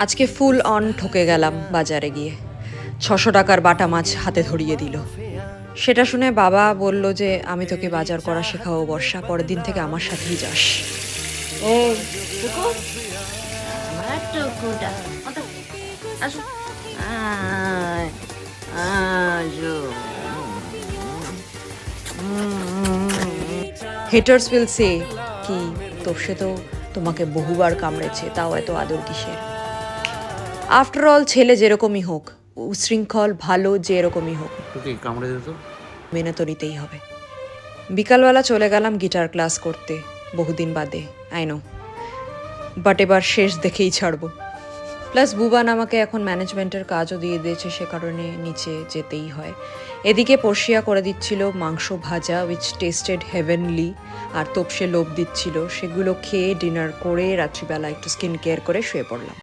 আজকে full on ঠকে গেলাম বাজারে গিয়ে। ৬০০ টাকার বাটা মাছ হাতে ধরিয়ে দিল। সেটা শুনে বাবা বলল যে আমি তোকে বাজার করা শেখাবো বর্ষা, পরের দিন থেকে আমার সাথেই যাস। এই টুকু, আমার টুকুটা আসো, আয়, আসো। হেটার্স উইল সে কি তোপসে তো তোমাকে বহুবার কামড়েছে, তাও এত আদর কিসের? আফটার অল ছেলে যেরকমই হোক, উশৃঙ্খল ভালো যে এরকমই হোক, তোকে কামড়ে দিত? মেনে তো নিতেই হবে। বিকালবেলা চলে গেলাম গিটার ক্লাস করতে, বহুদিন বাদে, আই নো, বাট এবার শেষ দেখেই ছাড়বো। প্লাস বুবান আমাকে এখন ম্যানেজমেন্টের কাজও দিয়ে দিয়েছে, সে কারণে নিচে যেতেই হয়। এদিকে পর্ষিয়া করে দিচ্ছিল মাংস ভাজা, উইচ টেস্টেড হেভেনলি, আর তোপসে লোভ দিচ্ছিল। সেগুলো খেয়ে ডিনার করে রাত্রিবেলা একটু স্কিন কেয়ার করে শুয়ে পড়লাম।